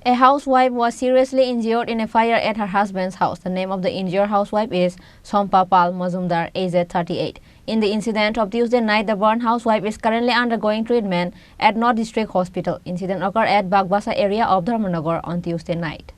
A housewife was seriously injured in a fire at her husband's house. The name of the injured housewife is Sompa Pal Mazumdar, aged 38. In the incident of Tuesday night, the burned housewife is currently undergoing treatment at North District Hospital. Incident occurred at Bagbasa area of Dharmanagar on Tuesday night.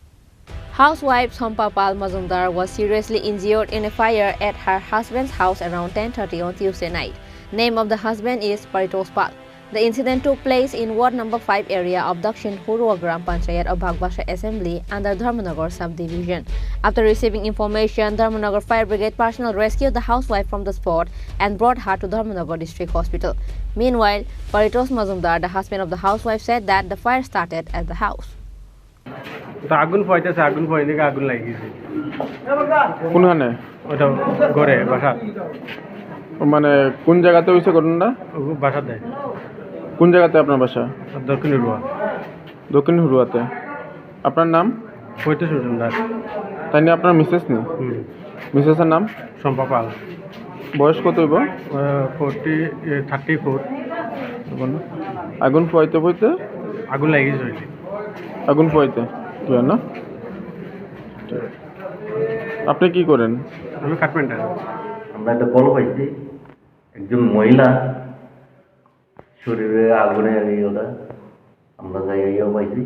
Housewife Sompa Pal Mazumdar was seriously injured in a fire at her husband's house around 10:30 on Tuesday night. Name of the husband is Paritos Pal. The incident took place in Ward Number 5 area of Dakshin Hurua Gram Panchayat of Bagbasa Assembly under Dharmanagar subdivision. After receiving information, Dharmanagar Fire Brigade personnel rescued the housewife from the spot and brought her to Dharmanagar District Hospital. Meanwhile, Paritos Mazumdar, the husband of the housewife, said that the fire started at the house. আগুন পাইতেছে আগুন পাই থেকে আগুন লাগি গেছে কোনখানে ওটা ঘরে বাসা মানে কোন জায়গাতে হইছে ঘটনাটা বাসা দেয় কোন জায়গাতে আপনার বাসা দক্ষিণ রুয়া দক্ষিণ হুরুয়াতে আপনার নাম পঁয়ত্রিশ মজুমদার তাই নিয়ে আপনার মিসেস নেই মিসেসের নাম সম্পা পাল বয়স কত হইব 34 আগুন পোয়াইতে পোয়াইতে আগুন লাগি গেছে আগুন পোয়াইতে কি হয় না আপনি কি করেন আমি কার্পেন্টার আমরা একটা কল পাইছি একজন মহিলা শরীরে আগুনে ওটা আমরা জায়গায় পাইছি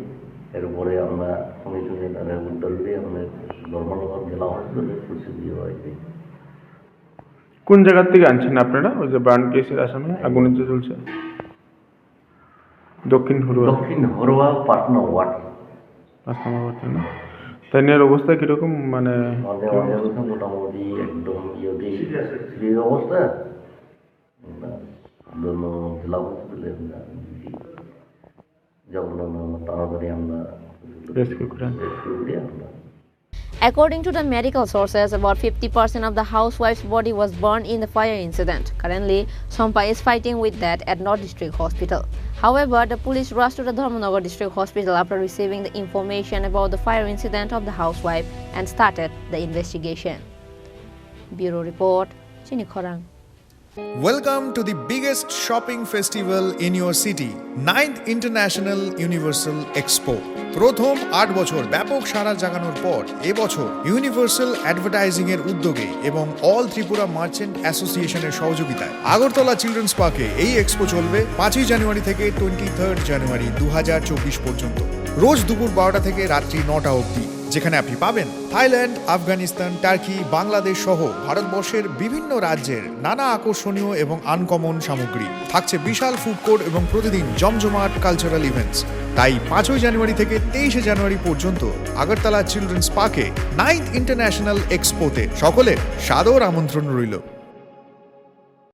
এরপরে আমরা সঙ্গে সঙ্গে তাদের উদ্ধার দিয়ে আমাদের ধর্মনগর জেলা হসপিটালে সুস্থ দিয়ে হয়েছে কোন জায়গার থেকে আনছেন আপনারা ওই যে বার্ন কেসের আসামে আগুনের যে চলছে দক্ষিণ হরুয়া পাটনা ওয়ার্ড না তাই নিয়ে অবস্থা কিরকম মানে মোটামুটি একদম সিরিয়াস অবস্থা জেলা হসপিটালে যখন তাড়াতাড়ি আমরা রেস্কিউ করেন According to the medical sources, about 50% of the housewife's body was burned in the fire incident. Currently, Sompa is fighting with that at North District Hospital. However, the police rushed to the Dharmanagar District Hospital after receiving the information about the fire incident of the housewife and started the investigation. Bureau Report, Chini Khorang. Welcome to the biggest shopping festival in your city, 9th International Universal Expo. প্রথম 8 বছর ব্যাপক সাড়া জাগানোর পর এবছর universal advertising এর উদ্যোগে এবং all Tripura merchant অ্যাসোসিয়েশনের সহযোগিতায় আগরতলা চিলড্রেন্স পার্কে এই এক্সপো চলবে 5ই জানুয়ারি থেকে 23 জানুয়ারি 2024 পর্যন্ত রোজ দুপুর 12টা থেকে রাত্রি 9টা অবধি যেখানে আপনি পাবেন থাইল্যান্ড, আফগানিস্তান, টার্কি, বাংলাদেশ সহ ভারতবর্ষের বিভিন্ন রাজ্যের নানা আকর্ষণীয় এবং আনকমন সামগ্রী থাকছে বিশাল ফুড কোর্ট এবং প্রতিদিন জমজমাট কালচারাল ইভেন্টস। তাই 5ই জানুয়ারি থেকে 23 জানুয়ারি পর্যন্ত আগরতলা চিলড্রেন্স পার্কে 9th ইন্টারন্যাশনাল এক্সপোতে সকলের সাদর আমন্ত্রণ রইল।